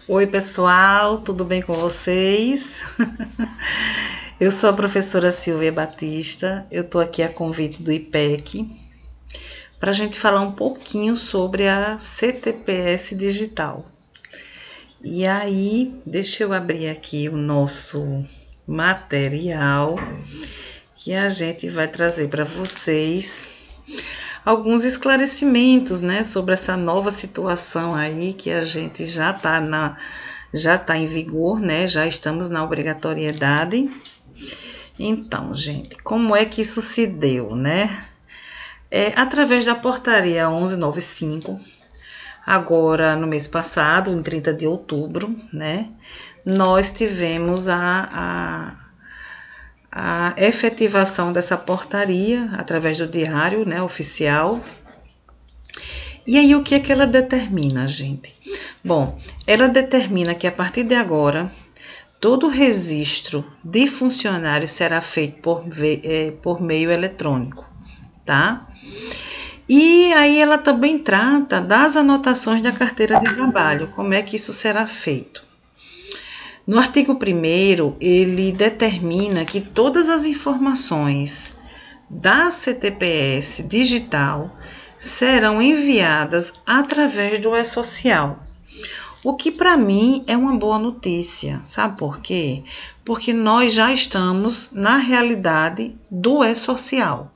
Oi, pessoal, tudo bem com vocês? Eu sou a professora Silvia Batista, eu estou aqui a convite do IPEC para a gente falar um pouquinho sobre a CTPS digital. E aí, deixa eu abrir aqui o nosso material que a gente vai trazer para vocês alguns esclarecimentos, né, sobre essa nova situação aí que a gente já está em vigor, né, já estamos na obrigatoriedade. Então, gente, como é que isso se deu, né? Através da portaria 1195, agora no mês passado, em 30 de outubro, né, nós tivemos a efetivação dessa portaria através do diário, né, oficial. E aí, o que é que ela determina, gente? Bom, ela determina que a partir de agora, todo registro de funcionário será feito por meio eletrônico, tá? E aí ela também trata das anotações da carteira de trabalho, como é que isso será feito. No artigo 1º, ele determina que todas as informações da CTPS digital serão enviadas através do e-social. O que para mim é uma boa notícia, sabe por quê? Porque nós já estamos na realidade do e-social,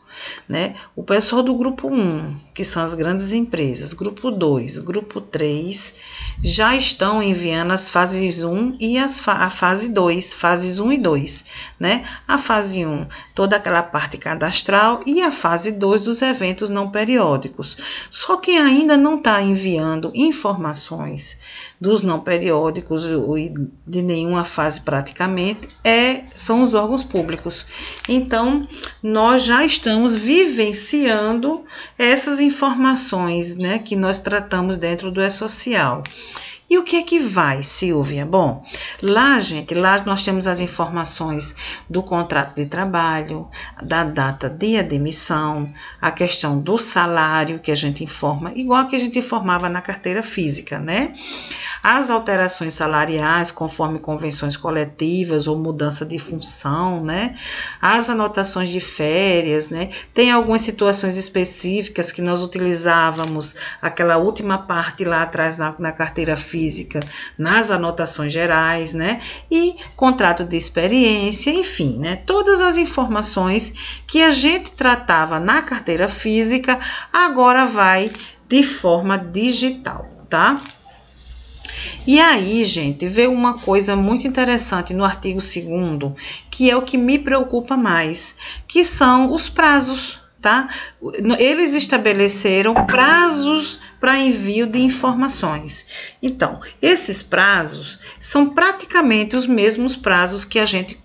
né? O pessoal do grupo 1, que são as grandes empresas, grupo 2, grupo 3, já estão enviando as fases 1 e a fase 2, fases 1 e 2, né? A fase 1, toda aquela parte cadastral, e a fase 2 dos eventos não periódicos. Só que ainda não está enviando informações dos não periódicos de nenhuma fase praticamente, são os órgãos públicos. Então, nós já estamos vivenciando essas informações, né, que nós tratamos dentro do e-social. E o que é que vai, Silvia? Bom, lá nós temos as informações do contrato de trabalho, da data de admissão, a questão do salário que a gente informa, igual que a gente informava na carteira física, né? As alterações salariais, conforme convenções coletivas ou mudança de função, né? As anotações de férias, né? Tem algumas situações específicas que nós utilizávamos aquela última parte lá atrás na carteira física, nas anotações gerais, né? E contrato de experiência, enfim, né? Todas as informações que a gente tratava na carteira física, agora vai de forma digital, tá? E aí, gente, veio uma coisa muito interessante no artigo 2º, que é o que me preocupa mais, que são os prazos, tá? Eles estabeleceram prazos para envio de informações. Então, esses prazos são praticamente os mesmos prazos que a gente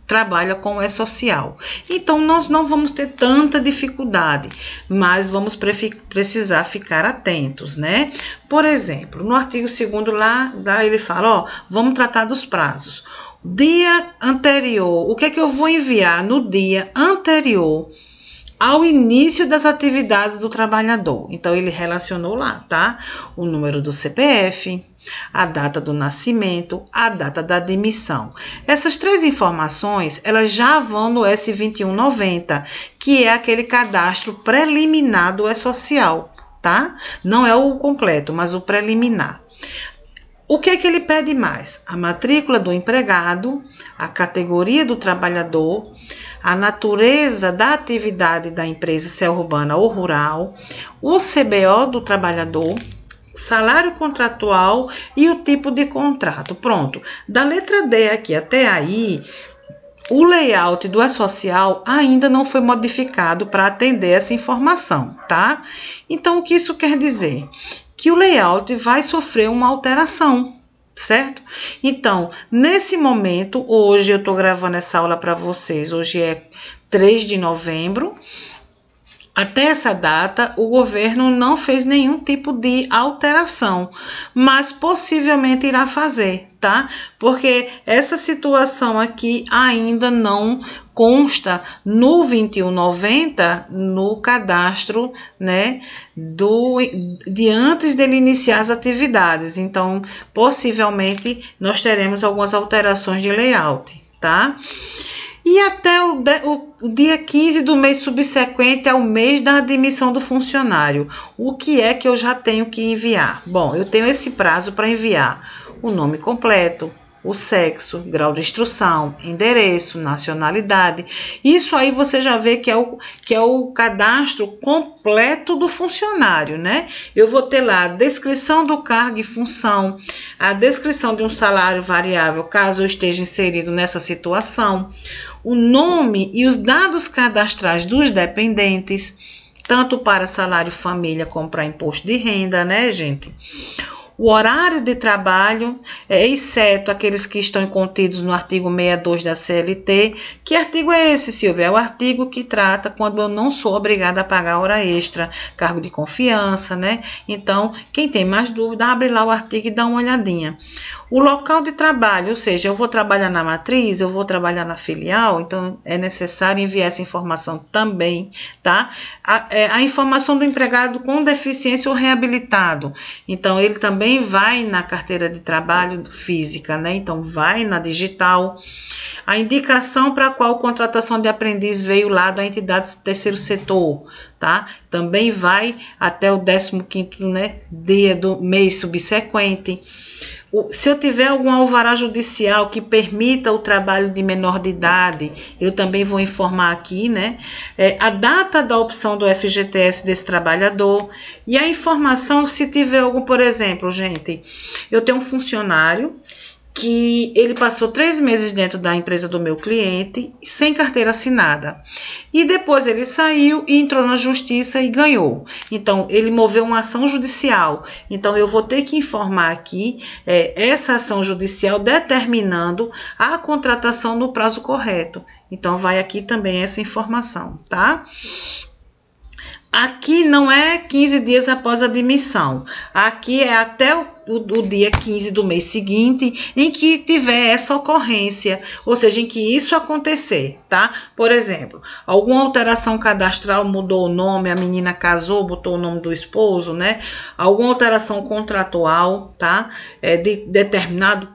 trabalha com o e-social. Então, nós não vamos ter tanta dificuldade, mas vamos precisar ficar atentos, né? Por exemplo, no artigo 2º lá ele fala, vamos tratar dos prazos. Dia anterior, o que é que eu vou enviar no dia anterior ao início das atividades do trabalhador? Então, ele relacionou lá, tá? O número do CPF, a data do nascimento, a data da admissão. Essas 3 informações, elas já vão no S2190, que é aquele cadastro preliminar do e-social, tá? Não é o completo, mas o preliminar. O que é que ele pede mais? A matrícula do empregado, a categoria do trabalhador, a natureza da atividade da empresa, se é urbana ou rural, o CBO do trabalhador, salário contratual e o tipo de contrato. Pronto. Da letra D aqui até aí, o layout do e-social ainda não foi modificado para atender essa informação, tá? Então, o que isso quer dizer? Que o layout vai sofrer uma alteração, certo? Então, nesse momento, hoje eu estou gravando essa aula para vocês, hoje é 3 de novembro, Até essa data, o governo não fez nenhum tipo de alteração, mas possivelmente irá fazer, tá? Porque essa situação aqui ainda não consta no 2190 no cadastro, né, de antes dele iniciar as atividades. Então, possivelmente nós teremos algumas alterações de layout, tá? E até o dia 15 do mês subsequente ao mês da admissão do funcionário. O que é que eu já tenho que enviar? Bom, eu tenho esse prazo para enviar o nome completo, o sexo, grau de instrução, endereço, nacionalidade. Isso aí você já vê que é o cadastro completo do funcionário, né? Eu vou ter lá a descrição do cargo e função, a descrição de um salário variável, caso eu esteja inserido nessa situação, o nome e os dados cadastrais dos dependentes, tanto para salário família como para imposto de renda, né, gente? O horário de trabalho, exceto aqueles que estão contidos no artigo 62 da CLT. Que artigo é esse, Silvia? É o artigo que trata quando eu não sou obrigada a pagar hora extra, cargo de confiança, né? Então, quem tem mais dúvida, abre lá o artigo e dá uma olhadinha. O local de trabalho, ou seja, eu vou trabalhar na matriz, eu vou trabalhar na filial, então é necessário enviar essa informação também, tá? A informação do empregado com deficiência ou reabilitado, então ele também vai na carteira de trabalho física, né? Então vai na digital. A indicação para qual contratação de aprendiz veio lá da entidade terceiro setor, tá? Também vai até o 15º, né, dia do mês subsequente. Se eu tiver algum alvará judicial que permita o trabalho de menor de idade, eu também vou informar aqui, né? A data da opção do FGTS desse trabalhador e a informação se tiver algum, por exemplo, gente, eu tenho um funcionário que ele passou 3 meses dentro da empresa do meu cliente sem carteira assinada. E depois ele saiu e entrou na justiça e ganhou. Então, ele moveu uma ação judicial. Então, eu vou ter que informar aqui essa ação judicial determinando a contratação no prazo correto. Então, vai aqui também essa informação, tá? Aqui não é 15 dias após a admissão. Aqui é até o dia 15 do mês seguinte em que tiver essa ocorrência, ou seja, em que isso acontecer, tá? Por exemplo, alguma alteração cadastral, mudou o nome, a menina casou, botou o nome do esposo, né? Alguma alteração contratual, tá? De determinado,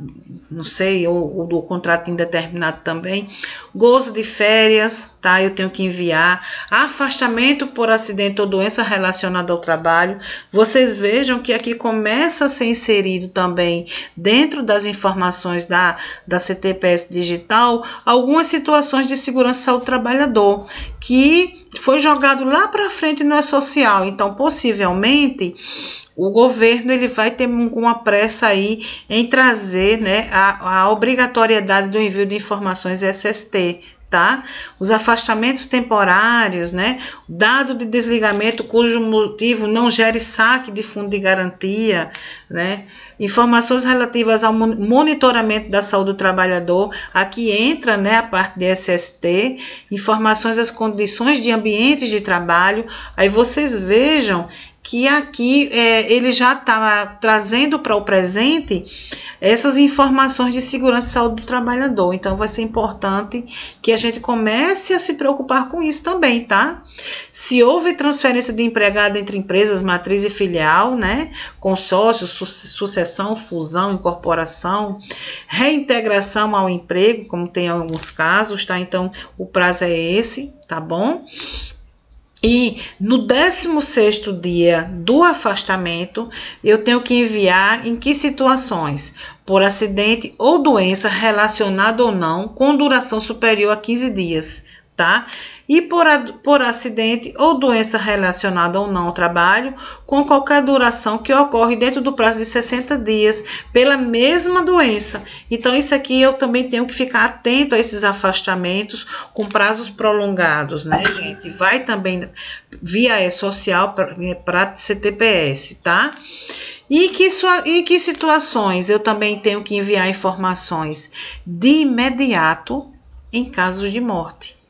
não sei, ou do contrato indeterminado também. Gozo de férias, tá? Eu tenho que enviar. Afastamento por acidente ou doença relacionada ao trabalho. Vocês vejam que aqui começa a ser inserido também dentro das informações da CTPS digital algumas situações de segurança ao trabalhador que foi jogado lá para frente no E-Social. Então, possivelmente, o governo ele vai ter uma pressa aí em trazer, né, a obrigatoriedade do envio de informações SST, tá? Os afastamentos temporários, né? Dado de desligamento cujo motivo não gere saque de fundo de garantia, né? Informações relativas ao monitoramento da saúde do trabalhador, aqui entra, né, a parte de SST, informações das condições de ambientes de trabalho. Aí vocês vejam que aqui ele já está trazendo para o presente essas informações de segurança e saúde do trabalhador. Então, vai ser importante que a gente comece a se preocupar com isso também, tá? Se houve transferência de empregado entre empresas, matriz e filial, né? Consórcio, sucessão, fusão, incorporação, reintegração ao emprego, como tem em alguns casos, tá? Então, o prazo é esse, tá bom? E no 16º dia do afastamento, eu tenho que enviar em que situações? Por acidente ou doença relacionada ou não, com duração superior a 15 dias, tá? E por acidente ou doença relacionada ou não ao trabalho, com qualquer duração que ocorre dentro do prazo de 60 dias, pela mesma doença. Então, isso aqui eu também tenho que ficar atento a esses afastamentos com prazos prolongados, né, gente? Vai também via E-Social para CTPS, tá? E que situações eu também tenho que enviar informações de imediato em casos de morte.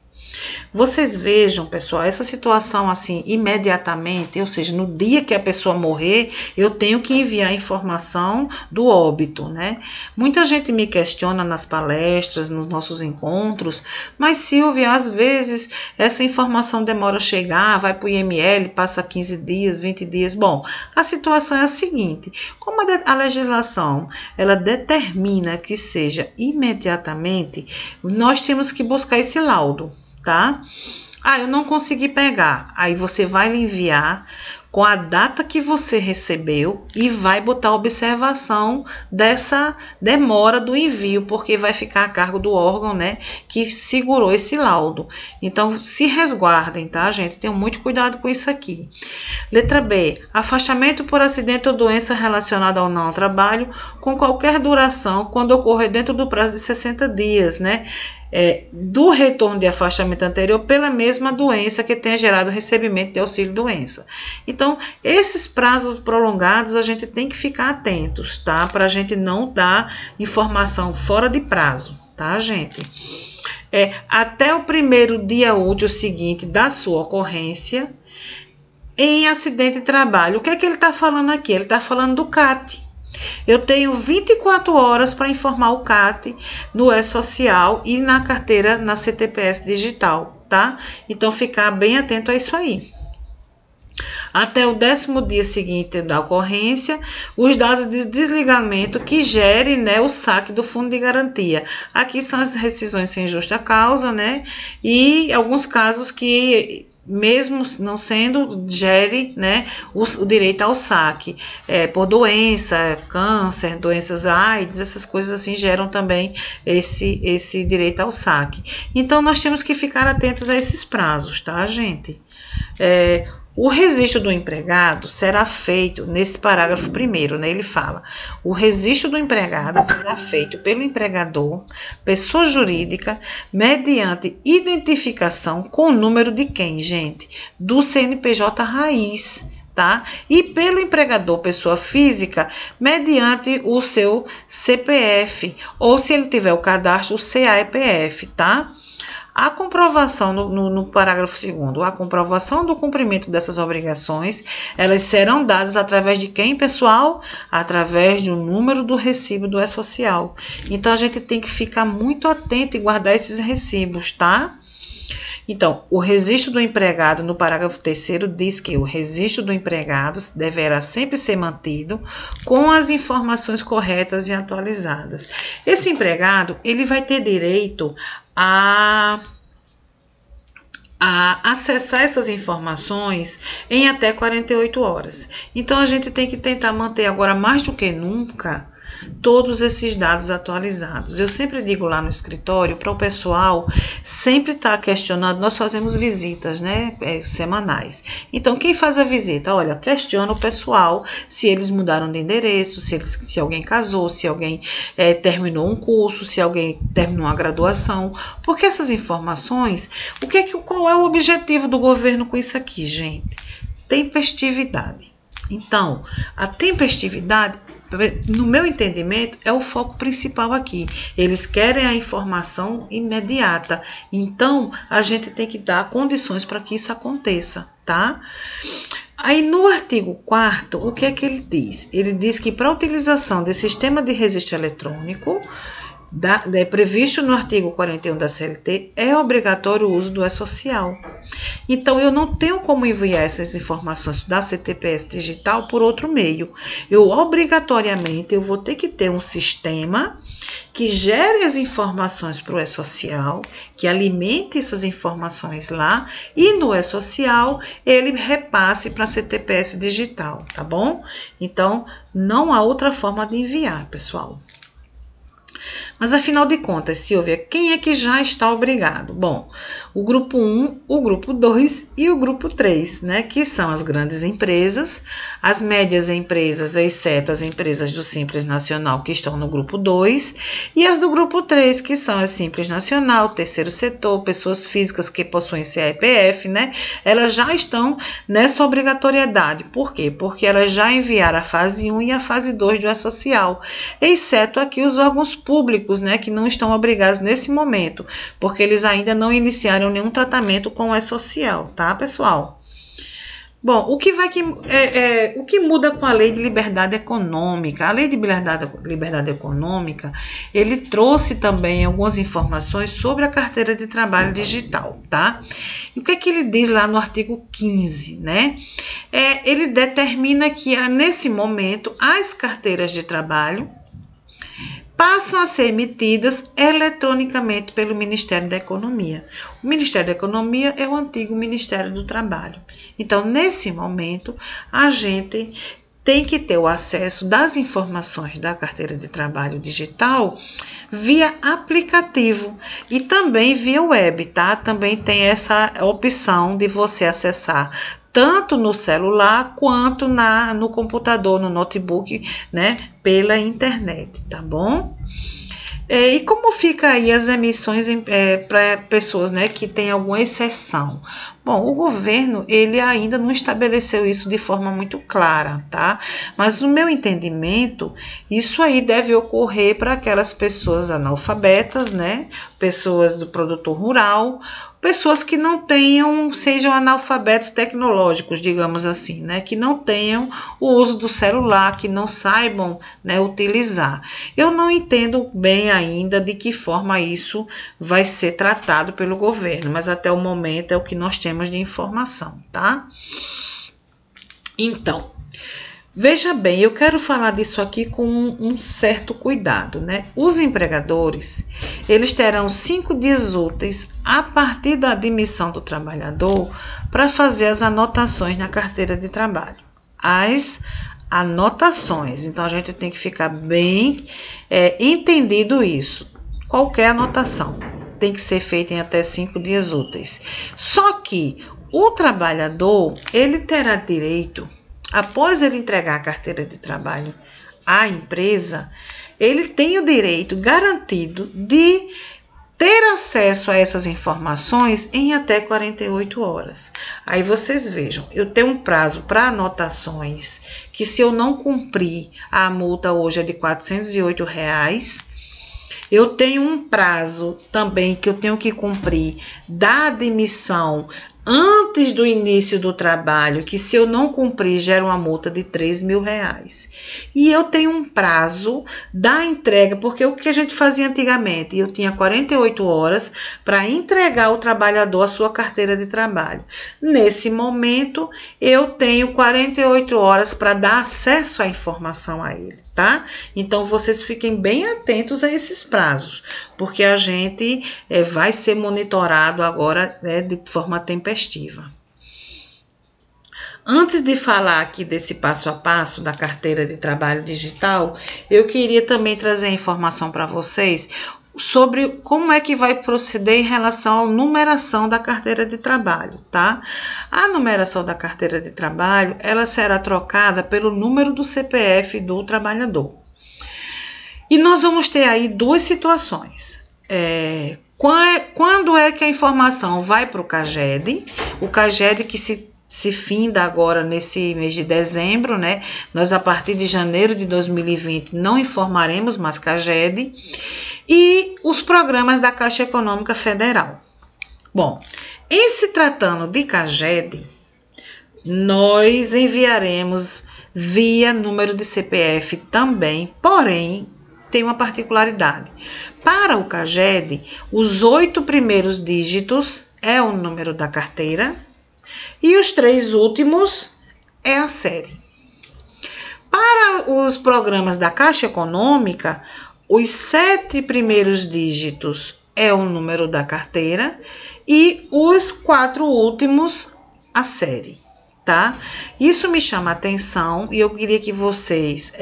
Vocês vejam, pessoal, essa situação assim, imediatamente, ou seja, no dia que a pessoa morrer, eu tenho que enviar a informação do óbito, né? Muita gente me questiona nas palestras, nos nossos encontros, mas Silvia, às vezes essa informação demora a chegar, vai para o IML, passa 15 dias, 20 dias. Bom, a situação é a seguinte, como a legislação, ela determina que seja imediatamente, nós temos que buscar esse laudo, tá? Ah, eu não consegui pegar. Aí você vai lhe enviar com a data que você recebeu e vai botar observação dessa demora do envio, porque vai ficar a cargo do órgão, né, que segurou esse laudo. Então, se resguardem, tá, gente? Tenham muito cuidado com isso aqui. Letra B. Afastamento por acidente ou doença relacionada ao não trabalho com qualquer duração quando ocorrer dentro do prazo de 60 dias, né? Do retorno de afastamento anterior pela mesma doença que tenha gerado recebimento de auxílio-doença. Então, esses prazos prolongados a gente tem que ficar atentos, tá? Para a gente não dar informação fora de prazo, tá, gente? Até o primeiro dia útil seguinte da sua ocorrência em acidente de trabalho. O que é que ele está falando aqui? Ele está falando do CAT. Eu tenho 24 horas para informar o CAT no E-Social e na carteira na CTPS digital, tá? Então, ficar bem atento a isso aí. Até o 10º dia seguinte da ocorrência, os dados de desligamento que gerem, né, o saque do fundo de garantia. Aqui são as rescisões sem justa causa, né? E alguns casos que, mesmo não sendo, gere, né, o direito ao saque. Por doença, câncer, doenças AIDS, essas coisas assim geram também esse direito ao saque. Então, nós temos que ficar atentos a esses prazos, tá, gente? O registro do empregado será feito nesse parágrafo primeiro, né? Ele fala: o registro do empregado será feito pelo empregador, pessoa jurídica, mediante identificação com o número de quem, gente? Do CNPJ raiz, tá? E pelo empregador, pessoa física, mediante o seu CPF, ou se ele tiver o cadastro, o CAEPF, tá? A comprovação, no parágrafo 2º, a comprovação do cumprimento dessas obrigações, elas serão dadas através de quem, pessoal? Através do número do recibo do E-Social. Então, a gente tem que ficar muito atento e guardar esses recibos, tá? Então, o registro do empregado, no parágrafo 3º, diz que o registro do empregado deverá sempre ser mantido com as informações corretas e atualizadas. Esse empregado, ele vai ter direito a acessar essas informações em até 48 horas. Então, a gente tem que tentar manter agora, mais do que nunca, todos esses dados atualizados. Eu sempre digo lá no escritório para o pessoal sempre estar questionando. Nós fazemos visitas, né, semanais. Então, quem faz a visita, olha, questiona o pessoal se eles mudaram de endereço, se alguém casou, se alguém terminou um curso, se alguém terminou uma graduação, porque essas informações, qual é o objetivo do governo com isso aqui, gente? Tempestividade. Então, a tempestividade, no meu entendimento, é o foco principal aqui. Eles querem a informação imediata. Então, a gente tem que dar condições para que isso aconteça, tá? Aí, no artigo 4º, o que é que ele diz? Ele diz que para a utilização de sistema de registro eletrônico, previsto no artigo 41 da CLT, é obrigatório o uso do E-Social. Então, eu não tenho como enviar essas informações da CTPS digital por outro meio. Obrigatoriamente, eu vou ter que ter um sistema que gere as informações para o E-Social, que alimente essas informações lá, e no E-Social, ele repasse para a CTPS digital, tá bom? Então, não há outra forma de enviar, pessoal. Mas, afinal de contas, Silvia, quem é que já está obrigado? Bom, o grupo 1, o grupo 2 e o grupo 3, né? Que são as grandes empresas, as médias empresas, exceto as empresas do Simples Nacional, que estão no grupo 2, e as do grupo 3, que são a Simples Nacional, terceiro setor, pessoas físicas que possuem CEPF, né? Elas já estão nessa obrigatoriedade. Por quê? Porque elas já enviaram a fase 1 e a fase 2 do E-Social, exceto aqui os órgãos públicos públicos, né, que não estão obrigados nesse momento, porque eles ainda não iniciaram nenhum tratamento com o E-Social, tá, pessoal? Bom, o que muda com a Lei de Liberdade Econômica? A Lei de Liberdade Econômica, ele trouxe também algumas informações sobre a carteira de trabalho digital, tá? E o que é que ele diz lá no artigo 15, né? Ele determina que, nesse momento, as carteiras de trabalho passam a ser emitidas eletronicamente pelo Ministério da Economia. O Ministério da Economia é o antigo Ministério do Trabalho. Então, nesse momento, a gente tem que ter o acesso das informações da carteira de trabalho digital via aplicativo e também via web, tá? Também tem essa opção de você acessar tanto no celular quanto no computador, no notebook, né, pela internet, tá bom? E como fica aí as emissões para pessoas, né, que têm alguma exceção? Bom, o governo, ele ainda não estabeleceu isso de forma muito clara, tá? Mas no meu entendimento, isso aí deve ocorrer para aquelas pessoas analfabetas, né? Pessoas do produtor rural, pessoas que não sejam analfabetos tecnológicos, digamos assim, né? Que não tenham o uso do celular, que não saibam, né, utilizar. Eu não entendo bem ainda de que forma isso vai ser tratado pelo governo, mas até o momento é o que nós temos de informação, tá? Então, veja bem, eu quero falar disso aqui com um certo cuidado, né? Os empregadores, eles terão 5 dias úteis a partir da admissão do trabalhador para fazer as anotações na carteira de trabalho. As anotações, então a gente tem que ficar bem entendido isso. Qualquer anotação tem que ser feita em até 5 dias úteis. Só que o trabalhador, ele terá direito, após ele entregar a carteira de trabalho à empresa, ele tem o direito garantido de ter acesso a essas informações em até 48 horas. Aí vocês vejam, eu tenho um prazo para anotações, que se eu não cumprir, a multa hoje é de R$ 408. Eu tenho um prazo também que eu tenho que cumprir da admissão antes do início do trabalho, que se eu não cumprir gera uma multa de R$3.000. E eu tenho um prazo da entrega, porque o que a gente fazia antigamente, eu tinha 48 horas para entregar ao trabalhador a sua carteira de trabalho. Nesse momento, eu tenho 48 horas para dar acesso à informação a ele, tá? Então, vocês fiquem bem atentos a esses prazos, porque a gente vai ser monitorado agora, né, de forma tempestiva. Antes de falar aqui desse passo a passo da carteira de trabalho digital, eu queria também trazer informação para vocês sobre como é que vai proceder em relação à numeração da carteira de trabalho, tá? A numeração da carteira de trabalho, ela será trocada pelo número do CPF do trabalhador. E nós vamos ter aí duas situações. Quando é que a informação vai para o CAGED? O CAGED que se finda agora nesse mês de dezembro, né? Nós, a partir de janeiro de 2020, não informaremos mais CAGED. E os programas da Caixa Econômica Federal. Bom, em se tratando de CAGED, nós enviaremos via número de CPF também, porém, tem uma particularidade. Para o CAGED, os 8 primeiros dígitos é o número da carteira e os 3 últimos é a série. Para os programas da Caixa Econômica, os 7 primeiros dígitos é o número da carteira e os 4 últimos a série, tá? Isso me chama a atenção e eu queria que vocês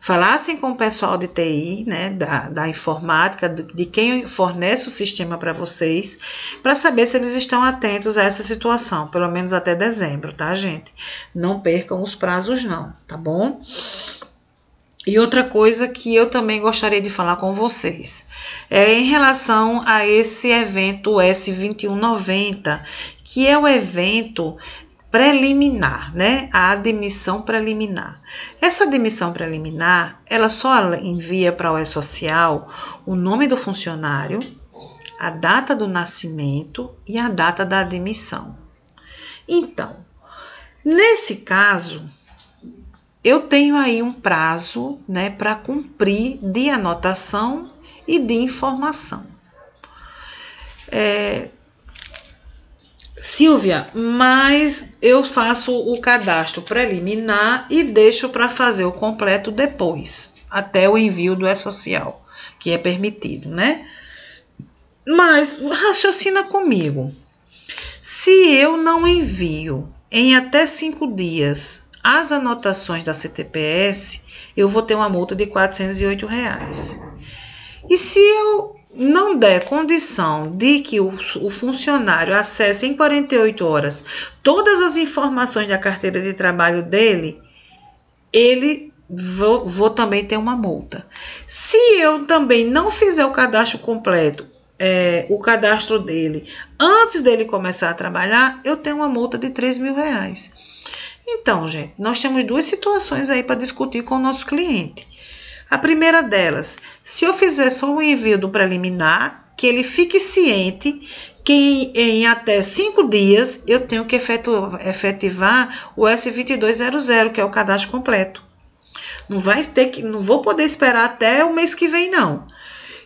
falassem com o pessoal de TI, né, da informática, de quem fornece o sistema para vocês, para saber se eles estão atentos a essa situação, pelo menos até dezembro, tá, gente? Não percam os prazos não, tá bom? E outra coisa que eu também gostaria de falar com vocês é em relação a esse evento S2190, que é o evento preliminar, né? A admissão preliminar. Essa admissão preliminar, ela só envia para o E-Social o nome do funcionário, a data do nascimento e a data da admissão. Então, nesse caso, eu tenho aí um prazo, né, para cumprir de anotação e de informação. Silvia, mas eu faço o cadastro preliminar e deixo para fazer o completo depois, até o envio do E-Social, que é permitido, né? Mas raciocina comigo. Se eu não envio em até 5 dias as anotações da CTPS, eu vou ter uma multa de R$ 408. E se eu não der condição de que o funcionário acesse em 48 horas todas as informações da carteira de trabalho dele, vou também ter uma multa. Se eu também não fizer o cadastro completo, o cadastro dele, antes dele começar a trabalhar, eu tenho uma multa de R$ 3.000. Então, gente, nós temos duas situações aí para discutir com o nosso cliente. A primeira delas, se eu fizer só o envio do preliminar, que ele fique ciente que em até 5 dias eu tenho que efetivar o S2200, que é o cadastro completo. Não vou poder esperar até o mês que vem, não.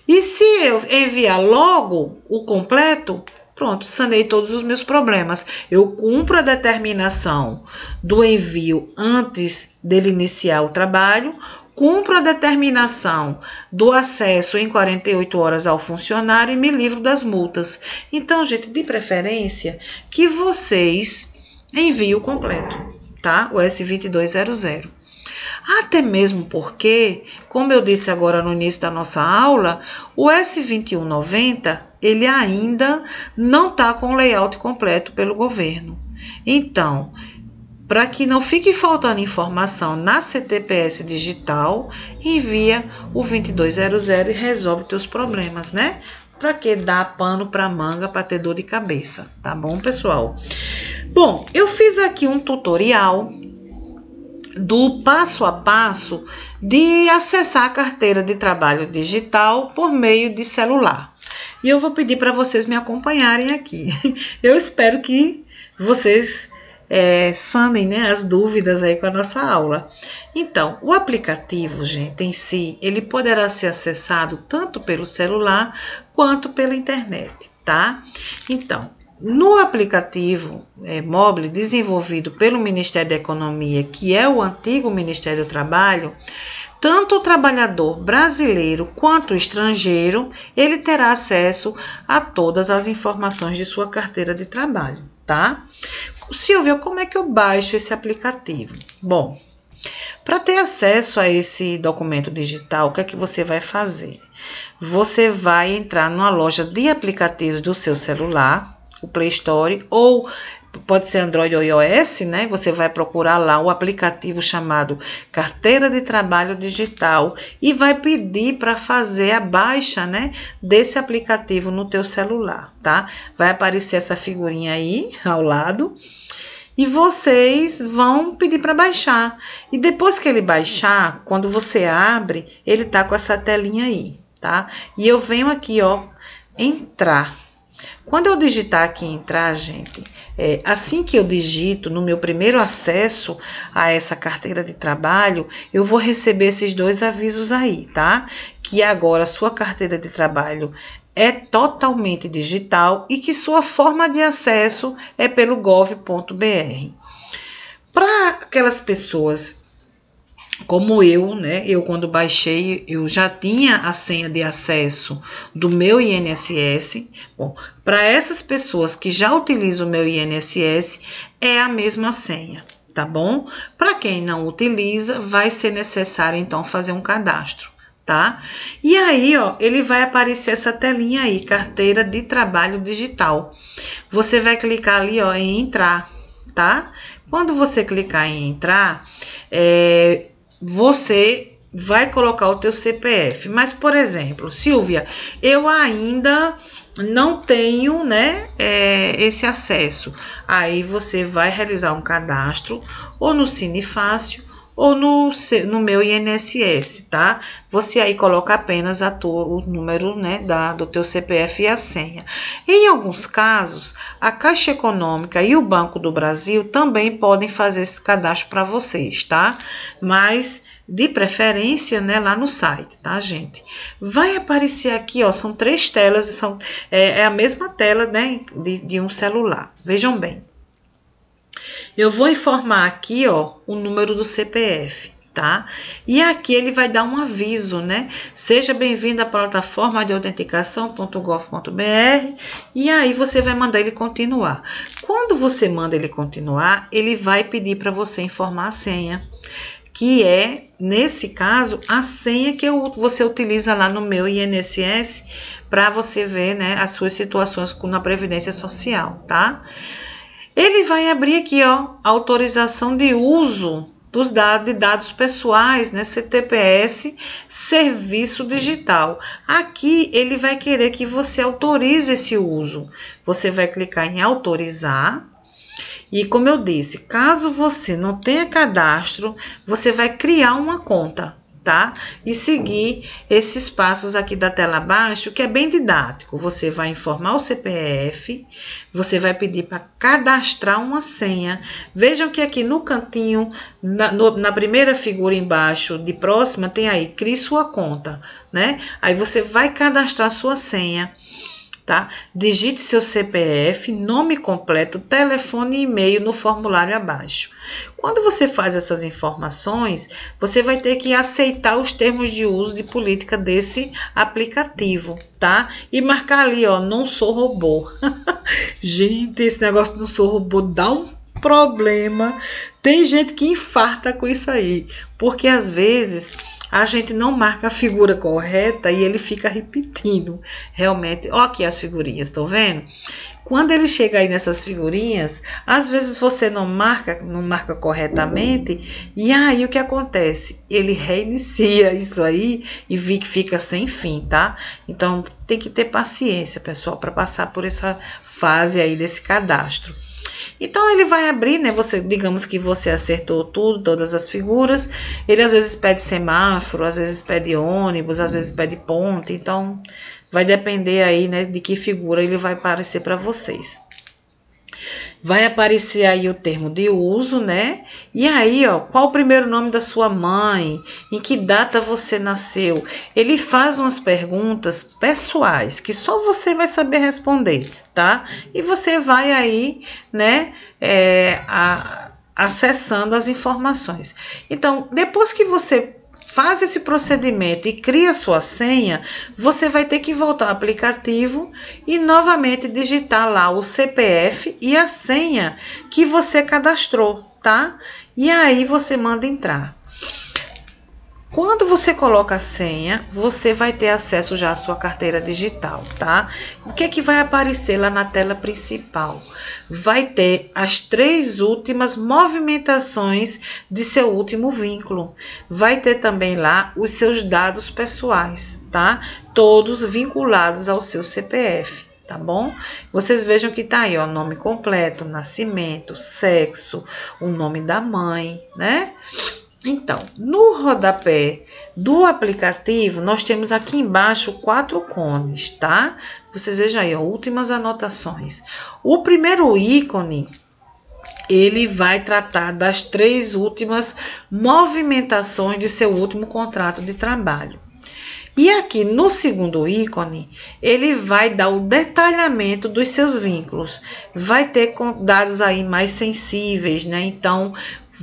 E se eu enviar logo o completo, pronto, sanei todos os meus problemas. Eu cumpro a determinação do envio antes dele iniciar o trabalho, cumpro a determinação do acesso em 48 horas ao funcionário e me livro das multas. Então, gente, de preferência, que vocês enviem o completo, tá? O S2200. Até mesmo porque, como eu disse agora no início da nossa aula, o S2190, ele ainda não está com o layout completo pelo governo. Então, para que não fique faltando informação na CTPS digital, envia o 2200 e resolve teus problemas, né? Para que dar pano para manga para ter dor de cabeça, tá bom, pessoal? Bom, eu fiz aqui um tutorial do passo a passo de acessar a carteira de trabalho digital por meio de celular. E eu vou pedir para vocês me acompanharem aqui. Eu espero que vocês sanem, né, as dúvidas aí com a nossa aula. Então, o aplicativo, gente, em si, ele poderá ser acessado tanto pelo celular quanto pela internet, tá? Então, no aplicativo móvel desenvolvido pelo Ministério da Economia, que é o antigo Ministério do Trabalho, tanto o trabalhador brasileiro quanto o estrangeiro, ele terá acesso a todas as informações de sua carteira de trabalho, tá? Silvia, como é que eu baixo esse aplicativo? Bom, para ter acesso a esse documento digital, o que é que você vai fazer? Você vai entrar numa loja de aplicativos do seu celular, o Play Store, ou pode ser Android ou iOS, né? Você vai procurar lá o aplicativo chamado Carteira de Trabalho Digital e vai pedir para fazer a baixa, né, desse aplicativo no teu celular, tá? Vai aparecer essa figurinha aí ao lado e vocês vão pedir para baixar. E depois que ele baixar, quando você abre, ele tá com essa telinha aí, tá? E eu venho aqui, ó, entrar. Quando eu digitar aqui entrar, gente, assim que eu digito no meu primeiro acesso a essa carteira de trabalho, eu vou receber esses dois avisos aí, tá? Que agora sua carteira de trabalho é totalmente digital e que sua forma de acesso é pelo gov.br. Para aquelas pessoas como eu, né? Eu quando baixei, eu já tinha a senha de acesso do meu INSS. Bom, para essas pessoas que já utilizam o meu INSS, é a mesma senha, tá bom? Para quem não utiliza, vai ser necessário então fazer um cadastro, tá? E aí, ó, ele vai aparecer essa telinha aí, carteira de trabalho digital. Você vai clicar ali, ó, em entrar, tá? Quando você clicar em entrar, você vai colocar o teu CPF. Mas, por exemplo, Silvia, eu ainda não tenho, né, esse acesso. Aí você vai realizar um cadastro ou no Cine Fácil ou no meu INSS, tá? Você aí coloca apenas o número, né, do teu CPF e a senha. Em alguns casos, a Caixa Econômica e o Banco do Brasil também podem fazer esse cadastro para vocês, tá? Mas de preferência, né, lá no site, tá, gente? Vai aparecer aqui, ó, são 3 telas, é a mesma tela, né, de um celular. Vejam bem. Eu vou informar aqui, ó, o número do CPF, tá? E aqui ele vai dar um aviso, né? Seja bem-vindo à plataforma de autenticação.gov.br, e aí você vai mandar ele continuar. Quando você manda ele continuar, ele vai pedir para você informar a senha, que é, nesse caso, a senha que você utiliza lá no meu INSS para você ver, né, as suas situações na Previdência Social, tá? Ele vai abrir aqui, ó, autorização de uso de dados pessoais, né, CTPS, serviço digital. Aqui ele vai querer que você autorize esse uso. Você vai clicar em autorizar. E como eu disse, caso você não tenha cadastro, você vai criar uma conta, tá? E seguir esses passos aqui da tela abaixo, que é bem didático. Você vai informar o CPF, você vai pedir para cadastrar uma senha. Vejam que aqui no cantinho, na primeira figura embaixo, de próxima, tem aí, crie sua conta, né? Aí você vai cadastrar sua senha. Tá? Digite seu CPF, nome completo, telefone e e-mail no formulário abaixo. Quando você faz essas informações, você vai ter que aceitar os termos de uso de política desse aplicativo, tá? E marcar ali, ó, não sou robô. Gente, esse negócio de não sou robô dá um problema. Tem gente que infarta com isso aí, porque às vezes a gente não marca a figura correta e ele fica repetindo. Realmente, ó aqui as figurinhas, estão vendo? Quando ele chega aí nessas figurinhas, às vezes você não marca corretamente, e aí o que acontece? Ele reinicia isso aí e fica sem fim, tá? Então, tem que ter paciência, pessoal, para passar por essa fase aí desse cadastro. Então, ele vai abrir, né? Digamos que você acertou tudo, todas as figuras. Ele às vezes pede semáforo, às vezes pede ônibus, às vezes pede ponte. Então, vai depender aí, né, de que figura ele vai aparecer para vocês. Vai aparecer aí o termo de uso, né? E aí, ó, qual o primeiro nome da sua mãe? Em que data você nasceu? Ele faz umas perguntas pessoais que só você vai saber responder, tá? E você vai aí, né, acessando as informações. Então, depois que você faz esse procedimento e cria sua senha, você vai ter que voltar ao aplicativo e novamente digitar lá o CPF e a senha que você cadastrou, tá? E aí você manda entrar. Quando você coloca a senha, você vai ter acesso já à sua carteira digital, tá? O que é que vai aparecer lá na tela principal? Vai ter as 3 últimas movimentações de seu último vínculo. Vai ter também lá os seus dados pessoais, tá? Todos vinculados ao seu CPF, tá bom? Vocês vejam que tá aí, ó, nome completo, nascimento, sexo, o nome da mãe, né? Então, no rodapé do aplicativo, nós temos aqui embaixo 4 cones, tá? Vocês vejam aí, ó, últimas anotações. O primeiro ícone, ele vai tratar das 3 últimas movimentações de seu último contrato de trabalho. E aqui no segundo ícone, ele vai dar o detalhamento dos seus vínculos. Vai ter dados aí mais sensíveis, né? Então,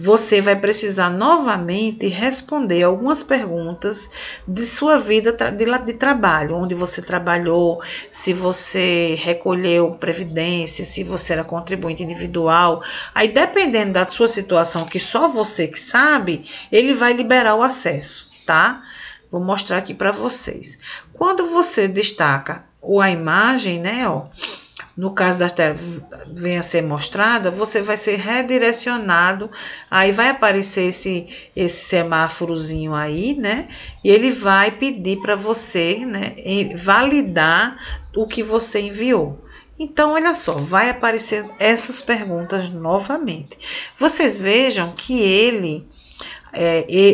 você vai precisar novamente responder algumas perguntas de sua vida de trabalho, onde você trabalhou, se você recolheu previdência, se você era contribuinte individual. Aí, dependendo da sua situação, que só você que sabe, ele vai liberar o acesso, tá? Vou mostrar aqui para vocês. Quando você destaca a imagem, né, ó, no caso das telas venha a ser mostrada, você vai ser redirecionado, aí vai aparecer esse semáforozinho aí, né? E ele vai pedir para você, né, validar o que você enviou. Então, olha só, vai aparecer essas perguntas novamente. Vocês vejam que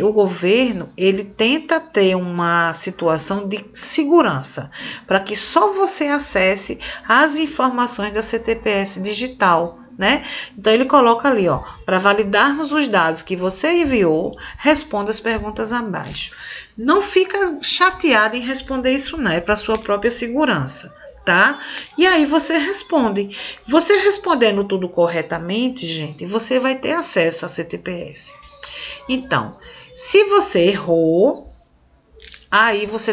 o governo, ele tenta ter uma situação de segurança, para que só você acesse as informações da CTPS digital, né? Então, ele coloca ali, ó, para validarmos os dados que você enviou, responda as perguntas abaixo. Não fica chateado em responder isso, não, é para sua própria segurança. Tá? E aí você responde. Você respondendo tudo corretamente, gente, você vai ter acesso à CTPS. Então, se você errou, aí você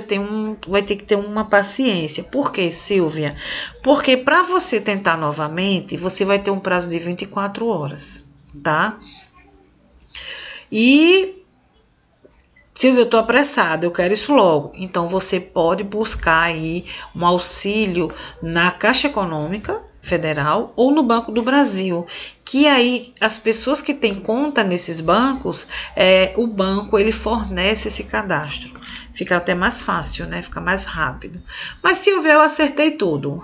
vai ter que ter uma paciência. Por quê, Silvia? Porque para você tentar novamente, você vai ter um prazo de 24 horas, tá? E Silvia, eu estou apressada, eu quero isso logo. Então, você pode buscar aí um auxílio na Caixa Econômica Federal ou no Banco do Brasil, que aí as pessoas que têm conta nesses bancos, o banco ele fornece esse cadastro. Fica até mais fácil, né? Fica mais rápido. Mas Silvia, eu acertei tudo.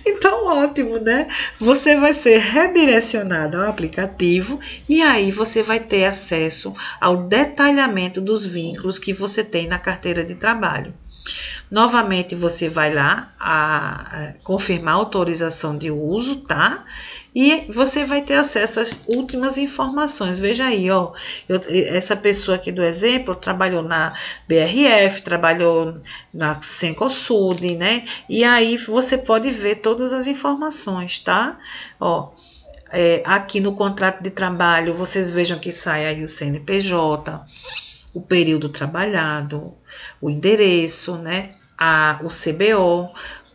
Então, ótimo, né? Você vai ser redirecionado ao aplicativo e aí você vai ter acesso ao detalhamento dos vínculos que você tem na carteira de trabalho. Novamente, você vai lá confirmar a autorização de uso, tá? E você vai ter acesso às últimas informações. Veja aí, ó, essa pessoa aqui do exemplo trabalhou na BRF, trabalhou na Cencosud, né? E aí você pode ver todas as informações, tá? Ó, aqui no contrato de trabalho, vocês vejam que sai aí o CNPJ, o período trabalhado, o endereço, né? O CBO,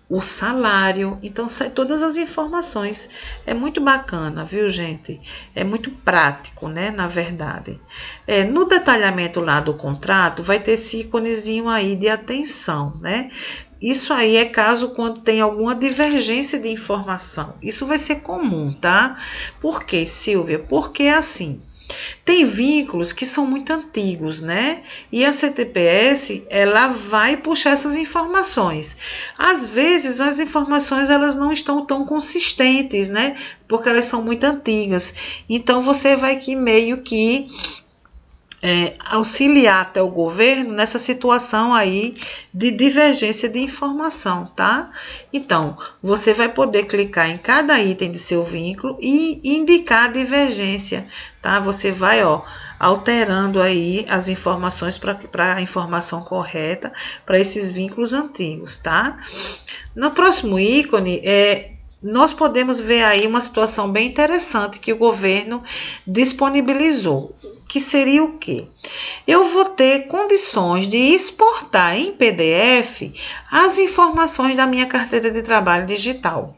o salário, então sai todas as informações. É muito bacana, viu, gente? É muito prático, né, na verdade. No detalhamento lá do contrato, vai ter esse íconezinho aí de atenção, né? Isso aí é caso quando tem alguma divergência de informação. Isso vai ser comum, tá? Por quê, Silvia? Porque assim, tem vínculos que são muito antigos, né? E a CTPS, ela vai puxar essas informações. Às vezes, as informações, elas não estão tão consistentes, né? Porque elas são muito antigas. Então, você vai que meio que auxiliar até o governo nessa situação aí de divergência de informação, tá? Então, você vai poder clicar em cada item de seu vínculo e indicar a divergência, tá? Você vai, ó, alterando aí as informações para a informação correta para esses vínculos antigos, tá? No próximo ícone, nós podemos ver aí uma situação bem interessante que o governo disponibilizou, que seria o quê? Eu vou ter condições de exportar em PDF as informações da minha carteira de trabalho digital.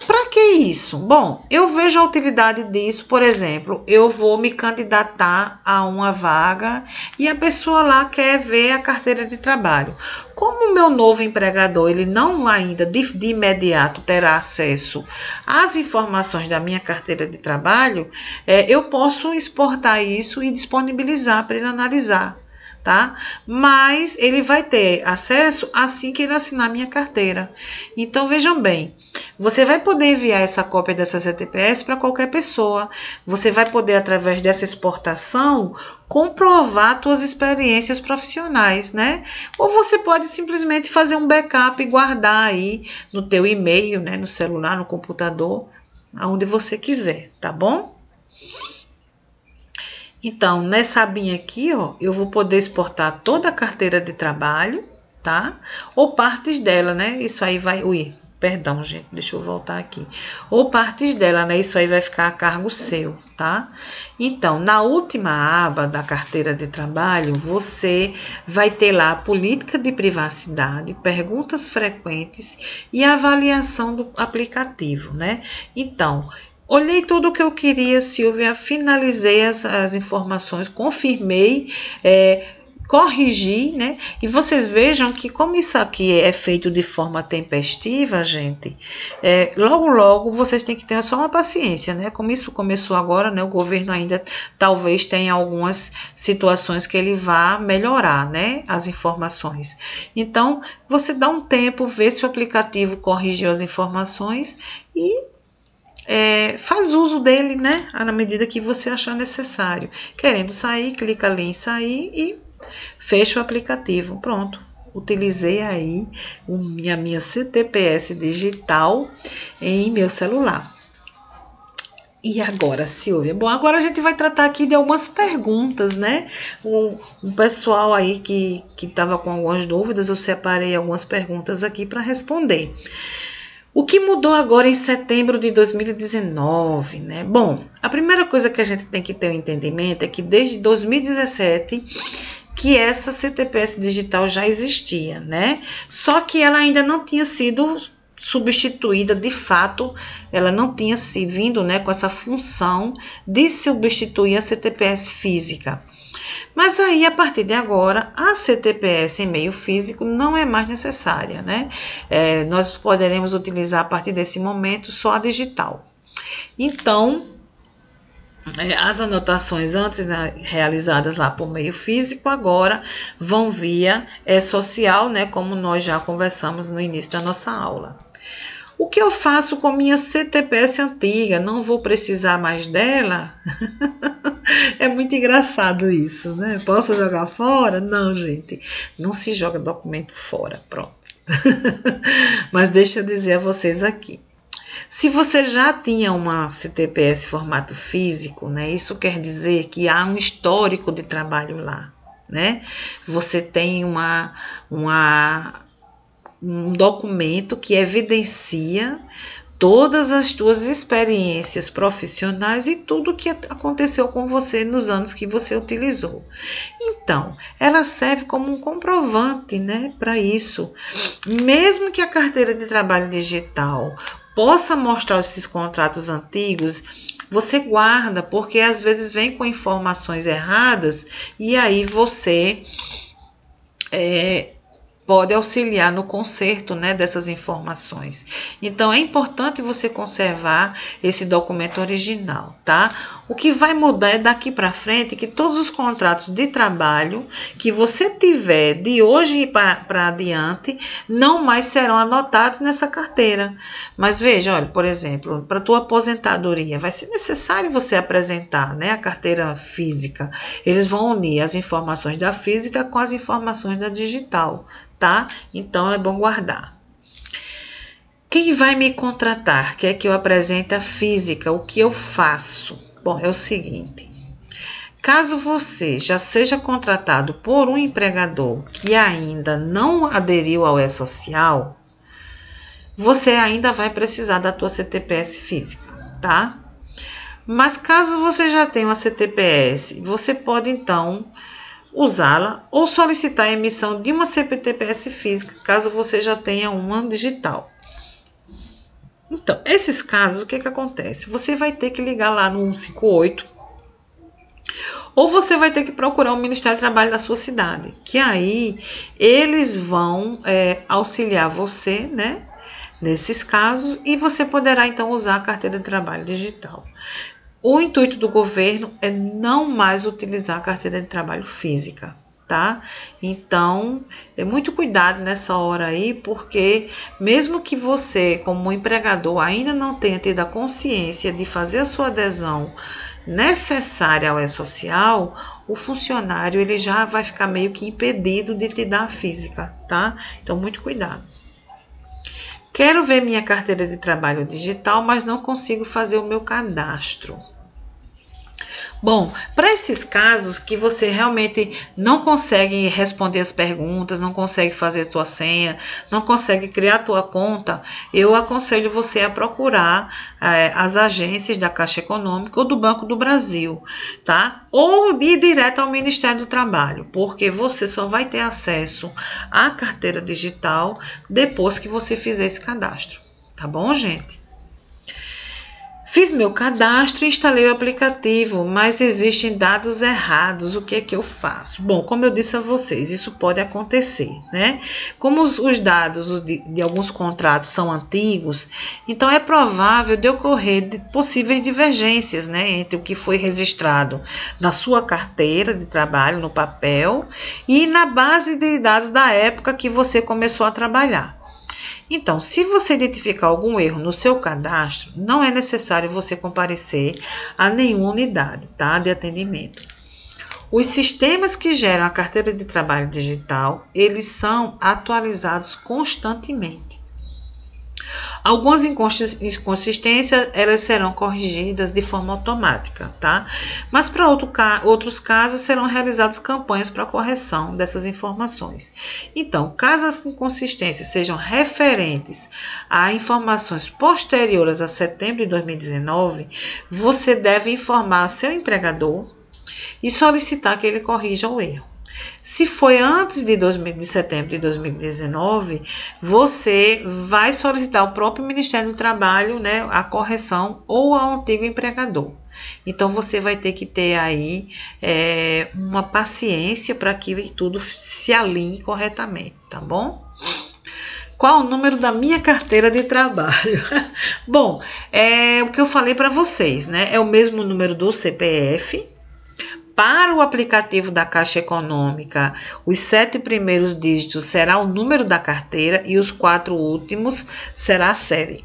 Para que isso? Bom, eu vejo a utilidade disso, por exemplo, eu vou me candidatar a uma vaga e a pessoa lá quer ver a carteira de trabalho. Como o meu novo empregador, ele não ainda de imediato terá acesso às informações da minha carteira de trabalho, eu posso exportar isso e disponibilizar para ele analisar, tá? Mas ele vai ter acesso assim que ele assinar minha carteira. Então, vejam bem, você vai poder enviar essa cópia dessa CTPS para qualquer pessoa. Você vai poder, através dessa exportação, comprovar suas experiências profissionais, né? Ou você pode simplesmente fazer um backup e guardar aí no teu e-mail, né? No celular, no computador, aonde você quiser, tá bom? Então, nessa abinha aqui, ó, eu vou poder exportar toda a carteira de trabalho, tá? Ou partes dela, né? Isso aí vai... Perdão, gente, deixa eu voltar aqui. Ou partes dela, né? Isso aí vai ficar a cargo seu, tá? Então, na última aba da carteira de trabalho, você vai ter lá a política de privacidade, perguntas frequentes e avaliação do aplicativo, né? Então, olhei tudo o que eu queria, Silvia, finalizei as informações, confirmei, corrigir, né? E vocês vejam que como isso aqui é feito de forma tempestiva, gente, logo, logo vocês têm que ter só uma paciência, né? Como isso começou agora, né? O governo ainda talvez tenha algumas situações que ele vá melhorar, né? As informações. Então, você dá um tempo, vê se o aplicativo corrigiu as informações e faz uso dele, né? Na medida que você achar necessário. Querendo sair, clica ali em sair e fecha o aplicativo. Pronto. Utilizei aí a minha CTPS digital em meu celular. E agora, Silvia? Bom, agora a gente vai tratar aqui de algumas perguntas, né? Um pessoal aí que estava com algumas dúvidas, eu separei algumas perguntas aqui para responder. O que mudou agora em setembro de 2019, né? Bom, a primeira coisa que a gente tem que ter um entendimento é que desde 2017 que essa CTPS digital já existia, né? Só que ela ainda não tinha sido substituída, de fato, ela não tinha se vindo, né, com essa função de substituir a CTPS física. Mas aí, a partir de agora, a CTPS em meio físico não é mais necessária, né? Nós poderemos utilizar a partir desse momento só a digital. Então, as anotações antes, né, realizadas lá por meio físico, agora vão via social, né? Como nós já conversamos no início da nossa aula. O que eu faço com minha CTPS antiga? Não vou precisar mais dela? É muito engraçado isso, né? Posso jogar fora? Não, gente. Não se joga documento fora, pronto. Mas deixa eu dizer a vocês aqui. Se você já tinha uma CTPS formato físico, né? Isso quer dizer que há um histórico de trabalho lá, né? Você tem um documento que evidencia todas as suas experiências profissionais e tudo que aconteceu com você nos anos que você utilizou. Então, ela serve como um comprovante, né, para isso. Mesmo que a carteira de trabalho digital possa mostrar esses contratos antigos, você guarda, porque às vezes vem com informações erradas e aí você pode auxiliar no conserto, né, dessas informações. Então, é importante você conservar esse documento original, tá? O que vai mudar é daqui para frente que todos os contratos de trabalho que você tiver de hoje para adiante não mais serão anotados nessa carteira. Mas veja, olha, por exemplo, para a tua aposentadoria, vai ser necessário você apresentar, né, a carteira física. Eles vão unir as informações da física com as informações da digital, tá? Então, é bom guardar. Quem vai me contratar? Quer que eu apresente a física? O que eu faço? Bom, é o seguinte. Caso você já seja contratado por um empregador que ainda não aderiu ao E-Social, você ainda vai precisar da tua CTPS física, tá? Mas caso você já tenha uma CTPS, você pode então usá-la ou solicitar a emissão de uma CTPS física, caso você já tenha uma digital. Então, esses casos, o que acontece? Você vai ter que ligar lá no 158 ou você vai ter que procurar o Ministério do Trabalho da sua cidade, que aí eles vão auxiliar você, né, nesses casos, e você poderá então usar a carteira de trabalho digital. O intuito do governo é não mais utilizar a carteira de trabalho física, tá? Então, dê muito cuidado nessa hora aí, porque mesmo que você, como empregador, ainda não tenha tido a consciência de fazer a sua adesão necessária ao E-Social, o funcionário ele já vai ficar meio que impedido de te dar a física, tá? Então, muito cuidado. Quero ver minha carteira de trabalho digital, mas não consigo fazer o meu cadastro. Bom, para esses casos que você realmente não consegue responder as perguntas, não consegue fazer sua senha, não consegue criar tua conta, eu aconselho você a procurar as agências da Caixa Econômica ou do Banco do Brasil, tá? Ou ir direto ao Ministério do Trabalho, porque você só vai ter acesso à carteira digital depois que você fizer esse cadastro, tá bom, gente? Fiz meu cadastro e instalei o aplicativo, mas existem dados errados. O que é que eu faço? Bom, como eu disse a vocês, isso pode acontecer, né? Como os dados de alguns contratos são antigos, então é provável de ocorrer possíveis divergências, né, entre o que foi registrado na sua carteira de trabalho, no papel, e na base de dados da época que você começou a trabalhar. Então, se você identificar algum erro no seu cadastro, não é necessário você comparecer a nenhuma unidade, tá, de atendimento. Os sistemas que geram a carteira de trabalho digital, eles são atualizados constantemente. Algumas inconsistências, elas serão corrigidas de forma automática, tá? Mas para outros casos, serão realizadas campanhas para correção dessas informações. Então, caso as inconsistências sejam referentes a informações posteriores a setembro de 2019, você deve informar seu empregador e solicitar que ele corrija o erro. Se foi antes de setembro de 2019, você vai solicitar ao próprio Ministério do Trabalho, né, a correção ou ao antigo empregador. Então, você vai ter que ter aí uma paciência para que tudo se alinhe corretamente, tá bom? Qual o número da minha carteira de trabalho? Bom, é o que eu falei para vocês, né? É o mesmo número do CPF. Para o aplicativo da Caixa Econômica, os 7 primeiros dígitos será o número da carteira e os 4 últimos será a série.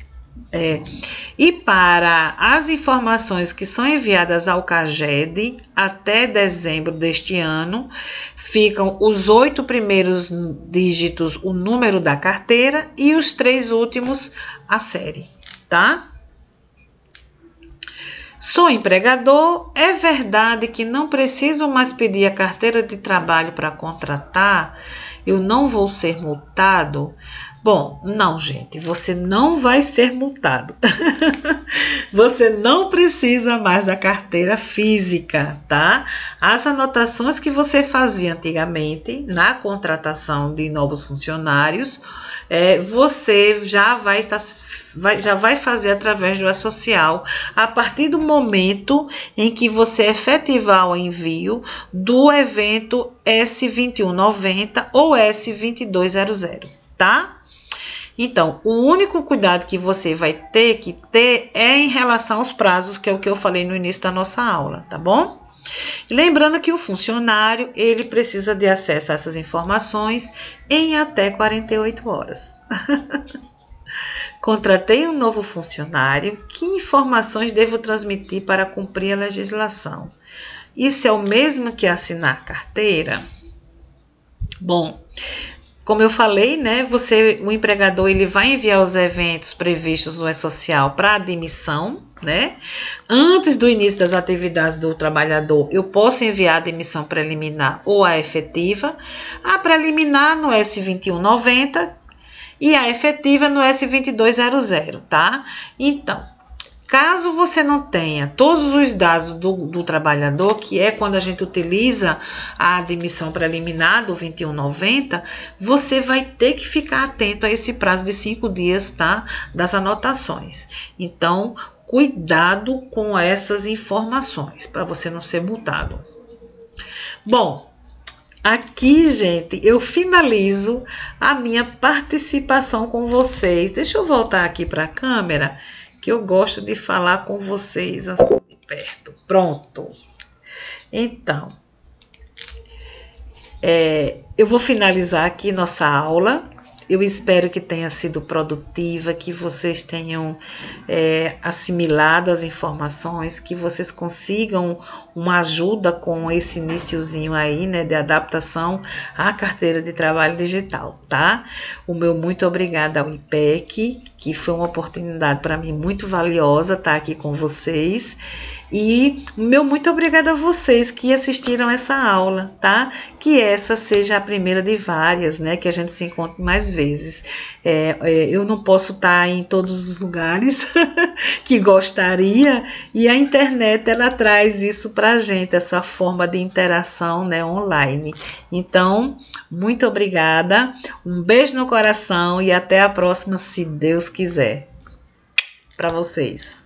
E para as informações que são enviadas ao CAGED até dezembro deste ano, ficam os 8 primeiros dígitos, o número da carteira, e os 3 últimos, a série, tá? Sou empregador, é verdade que não preciso mais pedir a carteira de trabalho para contratar? Eu não vou ser multado? Bom, não, gente, você não vai ser multado. Você não precisa mais da carteira física, tá? As anotações que você fazia antigamente na contratação de novos funcionários, você já vai fazer através do E-Social a partir do momento em que você efetivar o envio do evento S2190 ou S2200, tá? Então, o único cuidado que você vai ter que ter é em relação aos prazos, que é o que eu falei no início da nossa aula, tá bom? Lembrando que o funcionário, ele precisa de acesso a essas informações em até 48 horas. Contratei um novo funcionário, que informações devo transmitir para cumprir a legislação? Isso é o mesmo que assinar a carteira? Bom, como eu falei, né, o empregador, ele vai enviar os eventos previstos no E-Social para admissão, né? Antes do início das atividades do trabalhador, eu posso enviar a admissão preliminar ou a efetiva. A preliminar no S2190 e a efetiva no S2200, tá? Então, caso você não tenha todos os dados do trabalhador, que é quando a gente utiliza a admissão preliminar do 2190, você vai ter que ficar atento a esse prazo de 5 dias, tá? Das anotações. Então, cuidado com essas informações, para você não ser multado. Bom, aqui, gente, eu finalizo a minha participação com vocês. Deixa eu voltar aqui para a câmera, que eu gosto de falar com vocês assim de perto. Pronto. Então, eu vou finalizar aqui nossa aula. Eu espero que tenha sido produtiva, que vocês tenham assimilado as informações, que vocês consigam uma ajuda com esse iniciozinho aí, né, de adaptação à carteira de trabalho digital, tá? O meu muito obrigada ao IPEC, que foi uma oportunidade para mim muito valiosa estar aqui com vocês. E meu muito obrigada a vocês que assistiram essa aula, tá? Que essa seja a primeira de várias, né? Que a gente se encontre mais vezes. Eu não posso estar em todos os lugares que gostaria, e a internet, ela traz isso pra gente, essa forma de interação, né, online. Então, muito obrigada, um beijo no coração e até a próxima, se Deus quiser, para vocês.